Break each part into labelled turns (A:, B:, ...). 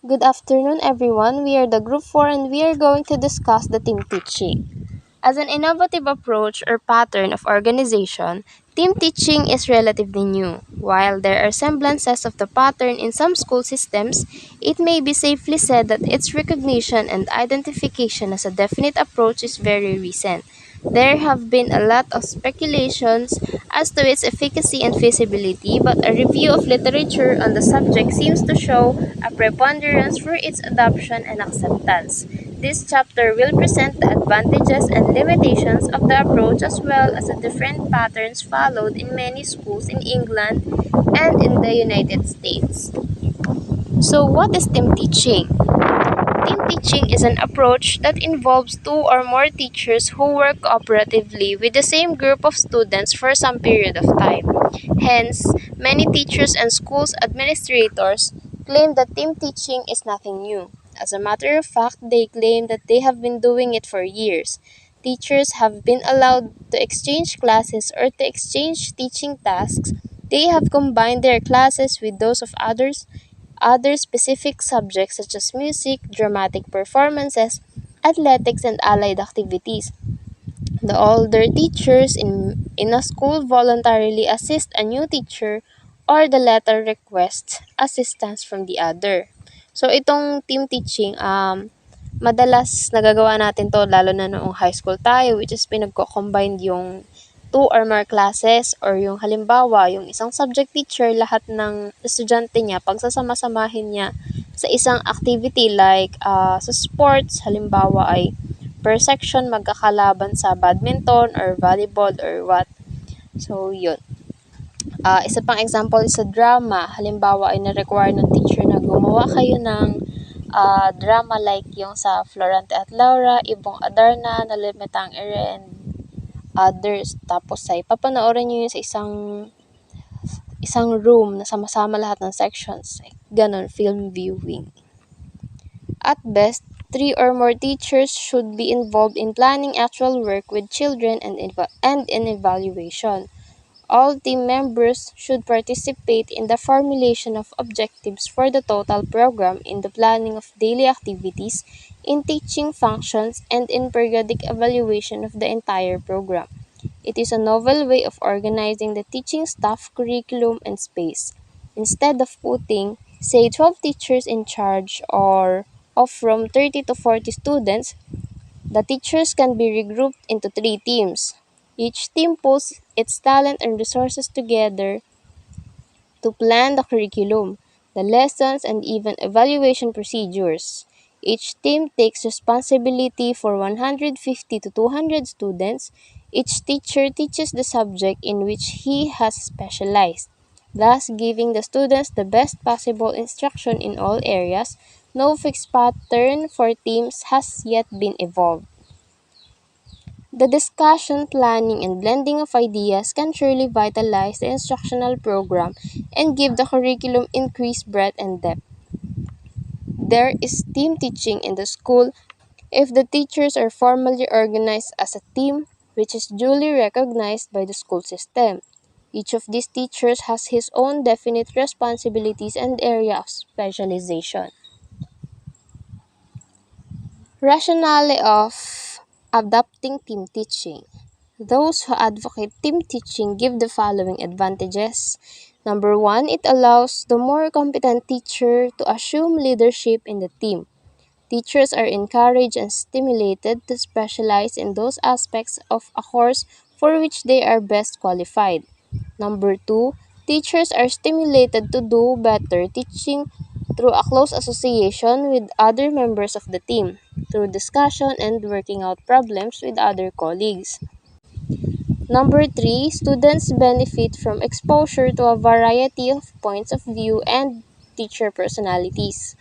A: Good afternoon, everyone. We are the Group 4 and we are going to discuss the team teaching. As an innovative approach or pattern of organization, team teaching is relatively new. While there are semblances of the pattern in some school systems, it may be safely said that its recognition and identification as a definite approach is very recent. There have been a lot of speculations as to its efficacy and feasibility, but a review of literature on the subject seems to show a preponderance for its adoption and acceptance. This chapter will present the advantages and limitations of the approach as well as the different patterns followed in many schools in England and in the United States. So, what is team teaching? Team teaching is an approach that involves two or more teachers who work cooperatively with the same group of students for some period of time. Hence, many teachers and schools administrators claim that team teaching is nothing new. As a matter of fact, they claim that they have been doing it for years. Teachers have been allowed to exchange classes or to exchange teaching tasks. They have combined their classes with those of other specific subjects such as music, dramatic performances, athletics, and allied activities. The older teachers in a school voluntarily assist a new teacher or the latter requests assistance from the other. So itong team teaching, madalas nagagawa natin to lalo na noong high school tayo, which is pinagko-combine yung two or more classes or yung halimbawa, yung isang subject teacher, lahat ng estudyante niya, pagsasama-samahin niya sa isang activity like sa sports, halimbawa ay per section magkakalaban sa badminton or volleyball or what. So, yun. Isa pang example is sa drama. Halimbawa ay na-require ng teacher na gumawa kayo ng drama like yung sa Florante at Laura, Ibong Adarna, Nalimitang Ere, and others. Tapos ay papanoorin nyo yun sa isang room na sama-sama lahat ng sections. Ganon, film viewing. At best, three or more teachers should be involved in planning actual work with children and in evaluation. All team members should participate in the formulation of objectives for the total program, in the planning of daily activities, in teaching functions, and in periodic evaluation of the entire program. It is a novel way of organizing the teaching staff, curriculum, and space. Instead of putting, say, 12 teachers in charge or of from 30 to 40 students, the teachers can be regrouped into three teams. Each team pulls its talent and resources together to plan the curriculum, the lessons, and even evaluation procedures. Each team takes responsibility for 150 to 200 students. Each teacher teaches the subject in which he has specialized, thus giving the students the best possible instruction in all areas. No fixed pattern for teams has yet been evolved. The discussion, planning, and blending of ideas can surely vitalize the instructional program and give the curriculum increased breadth and depth. There is team teaching in the school if the teachers are formally organized as a team, which is duly recognized by the school system. Each of these teachers has his own definite responsibilities and area of specialization. Rationale of adopting team teaching. Those who advocate team teaching give the following advantages. Number one, it allows the more competent teacher to assume leadership in the team. Teachers are encouraged and stimulated to specialize in those aspects of a course for which they are best qualified. Number two, teachers are stimulated to do better teaching through a close association with other members of the team, through discussion and working out problems with other colleagues. Number three, students benefit from exposure to a variety of points of view and teacher personalities.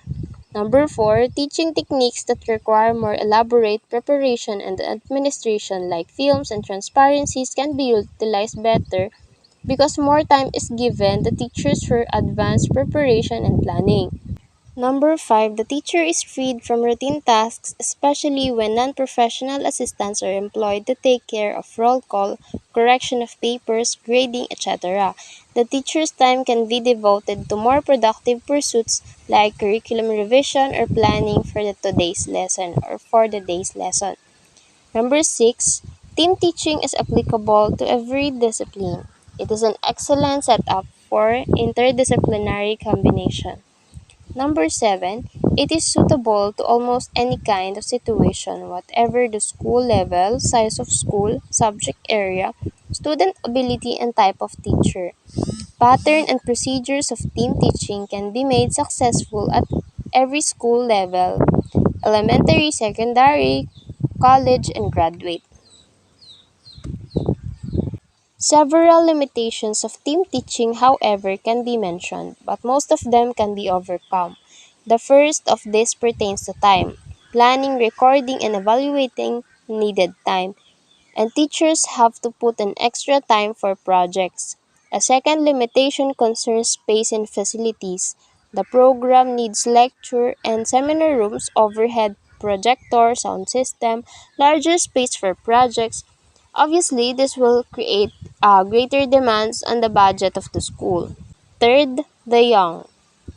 A: Number four, teaching techniques that require more elaborate preparation and administration like films and transparencies can be utilized better because more time is given the teachers for advanced preparation and planning. Number 5, the teacher is freed from routine tasks, especially when non-professional assistants are employed to take care of roll call, correction of papers, grading, etc. The teacher's time can be devoted to more productive pursuits like curriculum revision or planning for the day's lesson. Number 6, team teaching is applicable to every discipline. It is an excellent setup for interdisciplinary combination. Number 7, it is suitable to almost any kind of situation, whatever the school level, size of school, subject area, student ability, and type of teacher. Pattern and procedures of team teaching can be made successful at every school level, elementary, secondary, college, and graduate. Several limitations of team teaching, however, can be mentioned, but most of them can be overcome. The first of these pertains to time, planning, recording, and evaluating needed time, and teachers have to put in extra time for projects. A second limitation concerns space and facilities. The program needs lecture and seminar rooms, overhead projector, sound system, larger space for projects. Obviously, this will create greater demands on the budget of the school. Third, the young.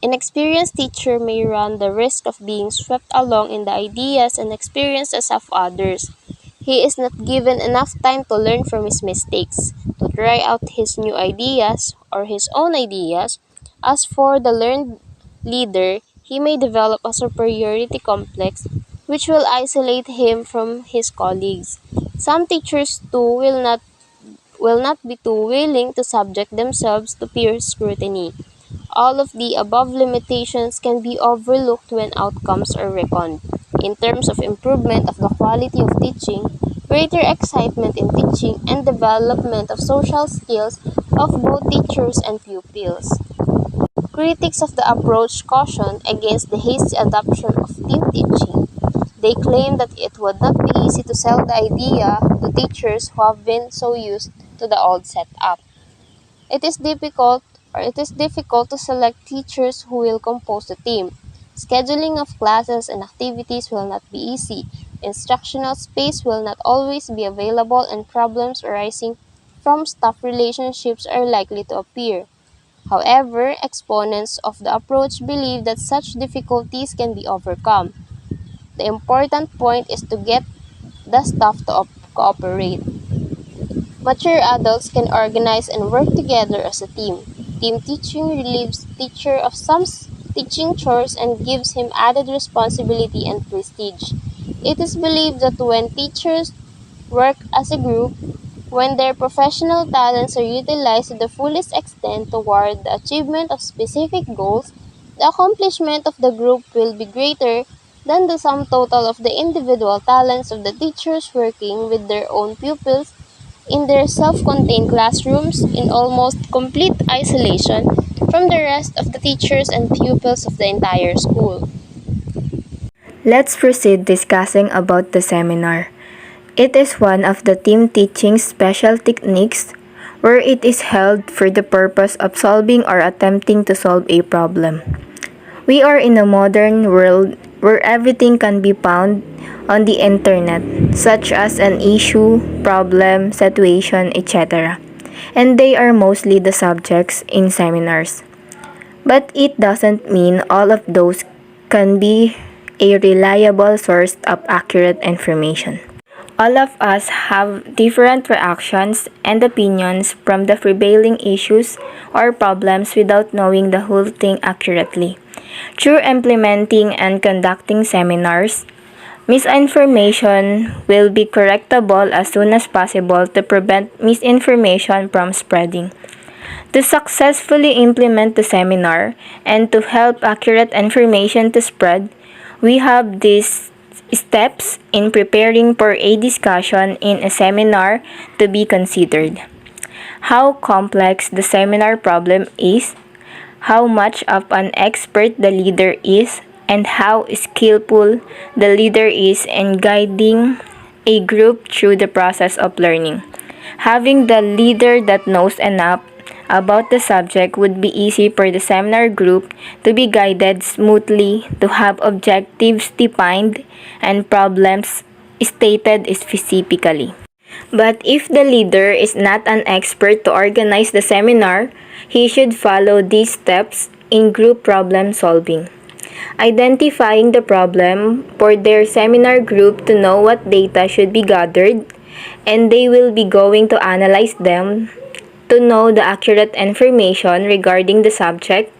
A: Inexperienced teacher may run the risk of being swept along in the ideas and experiences of others. He is not given enough time to learn from his mistakes, to try out his new ideas or his own ideas. As for the learned leader, he may develop a superiority complex which will isolate him from his colleagues. Some teachers too will not be too willing to subject themselves to peer scrutiny. All of the above limitations can be overlooked when outcomes are reckoned. In terms of improvement of the quality of teaching, greater excitement in teaching, and development of social skills of both teachers and pupils. Critics of the approach caution against the hasty adoption of team teaching. They claim that it would not be easy to sell the idea to teachers who have been so used to the old setup. It is difficult to select teachers who will compose the team. Scheduling of classes and activities will not be easy. Instructional space will not always be available, and problems arising from staff relationships are likely to appear. However, exponents of the approach believe that such difficulties can be overcome. The important point is to get the staff to cooperate. Mature adults can organize and work together as a team. Team teaching relieves teacher of some teaching chores and gives him added responsibility and prestige. It is believed that when teachers work as a group, when their professional talents are utilized to the fullest extent toward the achievement of specific goals, the accomplishment of the group will be greater than the sum total of the individual talents of the teachers working with their own pupils in their self-contained classrooms in almost complete isolation from the rest of the teachers and pupils of the entire school.
B: Let's proceed discussing about the seminar. It is one of the team teaching special techniques where it is held for the purpose of solving or attempting to solve a problem. We are in a modern world where everything can be found on the internet, such as an issue, problem, situation, etc. And they are mostly the subjects in seminars. But it doesn't mean all of those can be a reliable source of accurate information. All of us have different reactions and opinions from the prevailing issues or problems without knowing the whole thing accurately. Through implementing and conducting seminars, misinformation will be correctable as soon as possible to prevent misinformation from spreading. To successfully implement the seminar and to help accurate information to spread, we have these steps in preparing for a discussion in a seminar to be considered. How complex the seminar problem is, how much of an expert the leader is, and how skillful the leader is in guiding a group through the process of learning. Having the leader that knows enough about the subject would be easy for the seminar group to be guided smoothly, to have objectives defined and problems stated specifically. But if the leader is not an expert to organize the seminar, he should follow these steps in group problem solving. Identifying the problem for their seminar group to know what data should be gathered, and they will be going to analyze them to know the accurate information regarding the subject.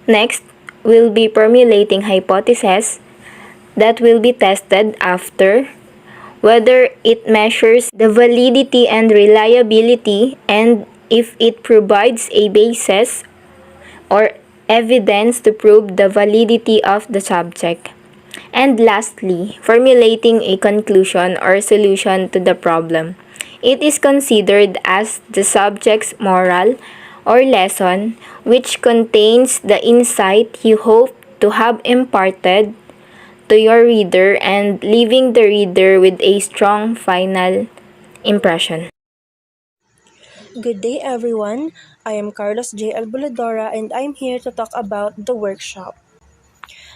B: Next, we'll be formulating hypotheses that will be tested after, whether it measures the validity and reliability, and if it provides a basis or evidence to prove the validity of the subject. And lastly, formulating a conclusion or solution to the problem. It is considered as the subject's moral or lesson, which contains the insight you hope to have imparted to your reader and leaving the reader with a strong final impression.
C: Good day, everyone. I am Carlos J. Alboladora, and I'm here to talk about the workshop.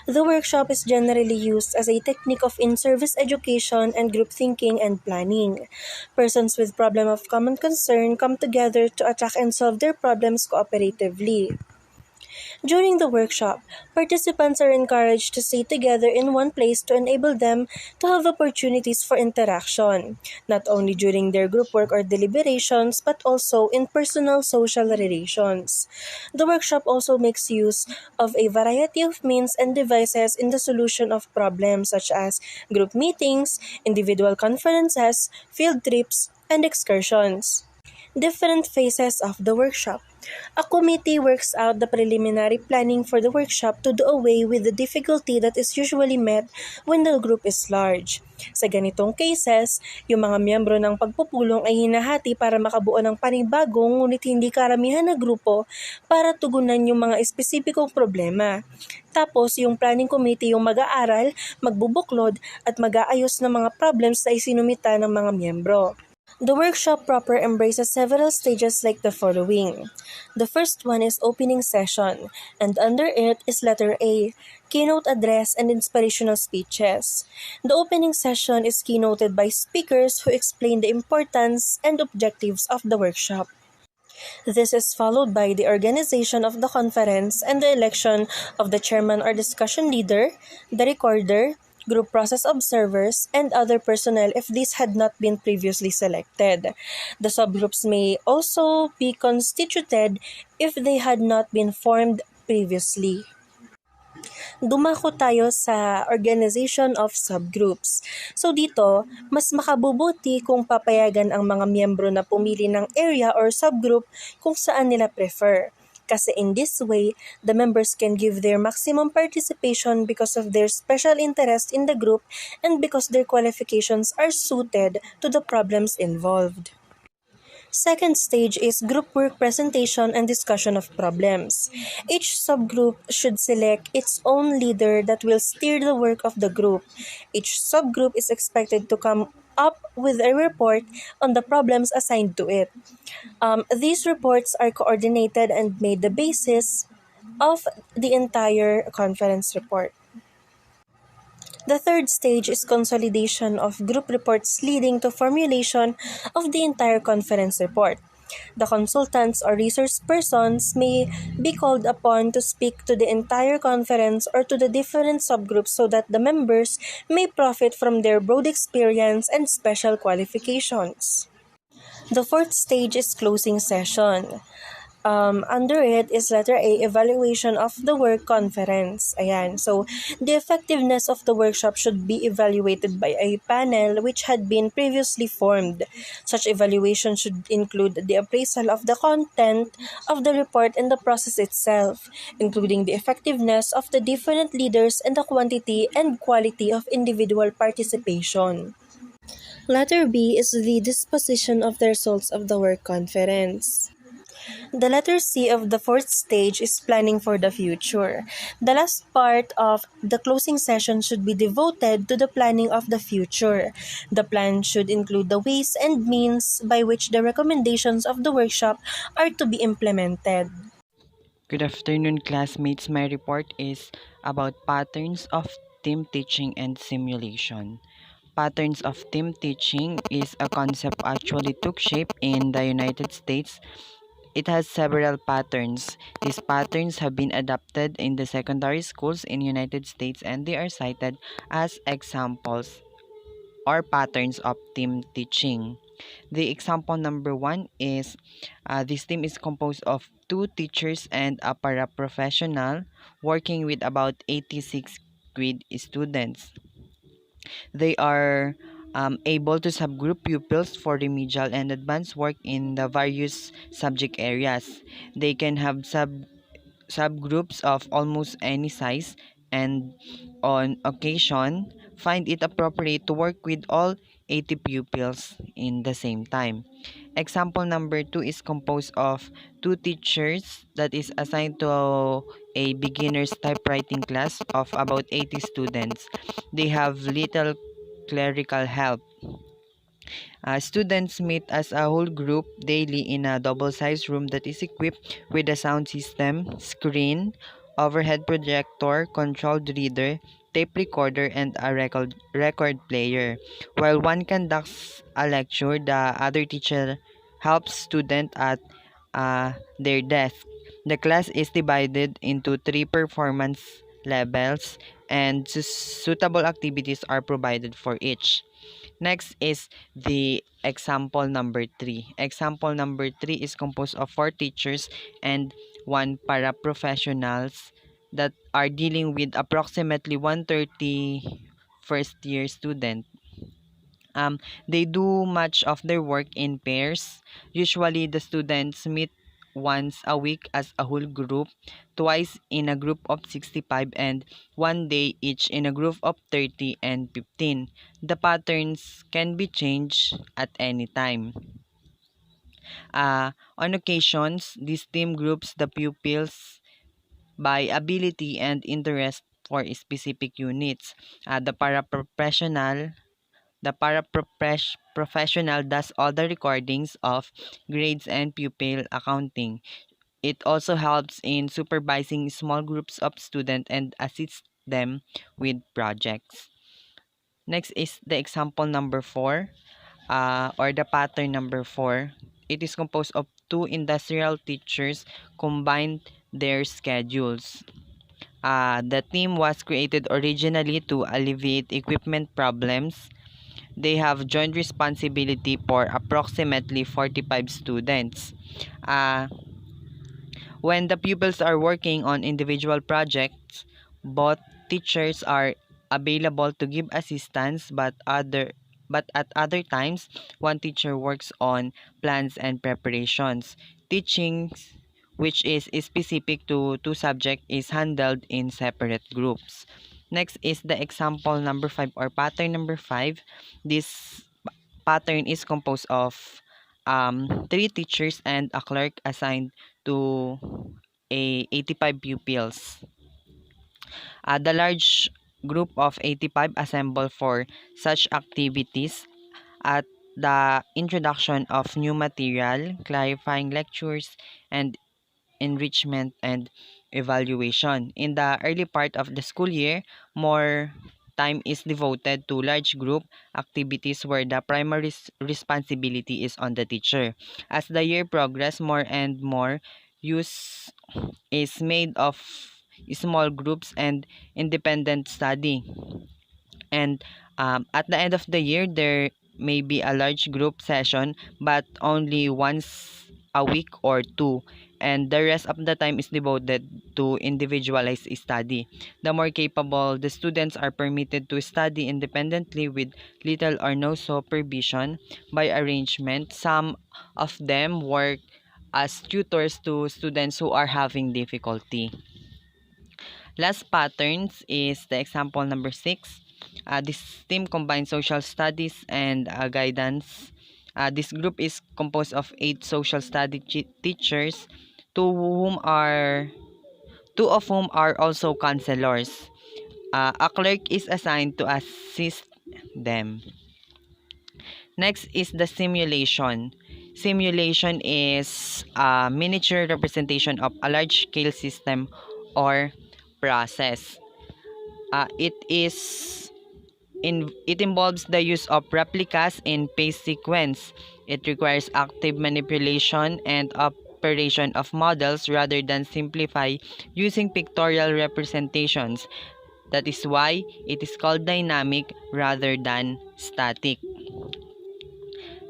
C: The workshop is generally used as a technique of in-service education and group thinking and planning. Persons with problem of common concern come together to attack and solve their problems cooperatively. During the workshop, participants are encouraged to stay together in one place to enable them to have opportunities for interaction, not only during their group work or deliberations, but also in personal social relations. The workshop also makes use of a variety of means and devices in the solution of problems such as group meetings, individual conferences, field trips, and excursions. Different phases of the workshop. A committee works out the preliminary planning for the workshop to do away with the difficulty that is usually met when the group is large. Sa ganitong cases, yung mga miyembro ng pagpupulong ay hinahati para makabuo ng panibagong ngunit hindi karamihan na grupo para tugunan yung mga espesipikong problema. Tapos, yung planning committee yung mag-aaral, magbubuklod at mag-aayos ng mga problems na isinumita ng mga miyembro. The workshop proper embraces several stages like the following. The first one is opening session, and under it is letter A, keynote address and inspirational speeches. The opening session is keynoted by speakers who explain the importance and objectives of the workshop. This is followed by the organization of the conference and the election of the chairman or discussion leader, the recorder, group process observers, and other personnel if these had not been previously selected. The subgroups may also be constituted if they had not been formed previously. Dumako tayo sa organization of subgroups. So dito, mas makabubuti kung papayagan ang mga miyembro na pumili ng area or subgroup kung saan nila prefer. Kasi in this way, the members can give their maximum participation because of their special interest in the group and because their qualifications are suited to the problems involved. Second stage is group work presentation and discussion of problems. Each subgroup should select its own leader that will steer the work of the group. Each subgroup is expected to come up with a report on the problems assigned to it. These reports are coordinated and made the basis of the entire conference report. The third stage is consolidation of group reports leading to formulation of the entire conference report. The consultants or resource persons may be called upon to speak to the entire conference or to the different subgroups so that the members may profit from their broad experience and special qualifications. The fourth stage is closing session. Under it is letter A, evaluation of the work conference. Ayan. So, the effectiveness of the workshop should be evaluated by a panel which had been previously formed. Such evaluation should include the appraisal of the content of the report and the process itself, including the effectiveness of the different leaders and the quantity and quality of individual participation. Letter B is the disposition of the results of the work conference. The letter C of the fourth stage is planning for the future. The last part of the closing session should be devoted to the planning of the future. The plan should include the ways and means by which the recommendations of the workshop are to be implemented.
D: Good afternoon, classmates. My report is about patterns of team teaching and simulation. Patterns of team teaching is a concept actually took shape in the United States. It has several patterns. These patterns have been adopted in the secondary schools in United States and they are cited as examples or patterns of team teaching. The example number one is this team is composed of two teachers and a paraprofessional working with about 86 grade students. They are able to subgroup pupils for remedial and advanced work in the various subject areas. They can have subgroups of almost any size and on occasion find it appropriate to work with all 80 pupils in the same time. Example number 2 is composed of two teachers that is assigned to a beginner's typewriting class of about 80 students. They have little clerical help. Students meet as a whole group daily in a double-sized room that is equipped with a sound system, screen, overhead projector, controlled reader, tape recorder, and a record player. While one conducts a lecture, the other teacher helps student at their desk. The class is divided into three performance levels and suitable activities are provided for each. Next is the example number 3. Example number 3 is composed of 4 teachers and 1 paraprofessionals that are dealing with approximately 130 first year student. They do much of their work in pairs. Usually, the students meet once a week as a whole group, twice in a group of 65, and one day each in a group of 30 and 15. The patterns can be changed at any time. On occasions, this team groups the pupils by ability and interest for specific units. The paraprofessional does all the recordings of grades and pupil accounting. It also helps in supervising small groups of students and assists them with projects. Next is the example number 4, or the pattern number 4. It is composed of two industrial teachers combined their schedules. The team was created originally to alleviate equipment problems. They have joint responsibility for approximately 45 students. Uh, when the pupils are working on individual projects, both teachers are available to give assistance, but at other times, one teacher works on plans and preparations. Teaching, which is specific to two subjects, is handled in separate groups. Next is the example number 5 or pattern number 5. This pattern is composed of three teachers and a clerk assigned to 85 pupils. The large group of 85 assemble for such activities at the introduction of new material, clarifying lectures, and enrichment and evaluation. In the early part of the school year, more time is devoted to large group activities where the primary responsibility is on the teacher. As the year progresses, more and more use is made of small groups and independent study. And at the end of the year, there may be a large group session, but only once a week or two. And the rest of the time is devoted to individualized study. The more capable the students are permitted to study independently with little or no supervision by arrangement. Some of them work as tutors to students who are having difficulty. Last patterns is the example number 6. This team combines social studies and guidance. This group is composed of 8 social study teachers, two whom are two of whom are also counselors. A clerk is assigned to assist them. Next is the simulation. Simulation is a miniature representation of a large-scale system or process. It involves the use of replicas in phase sequence. It requires active manipulation and operation of models rather than simplify using pictorial representations. That is why it is called dynamic rather than static.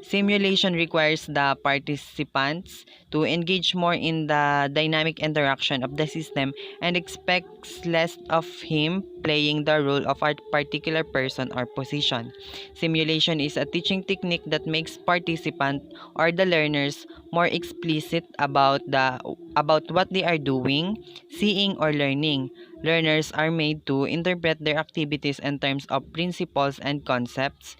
D: Simulation requires the participants to engage more in the dynamic interaction of the system and expects less of him playing the role of a particular person or position. Simulation is a teaching technique that makes participant or the learners more explicit about what they are doing, seeing or learning. Learners are made to interpret their activities in terms of principles and concepts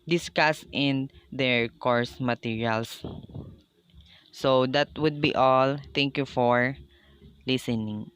D: discussed in their course materials. So that would be all. Thank you for listening.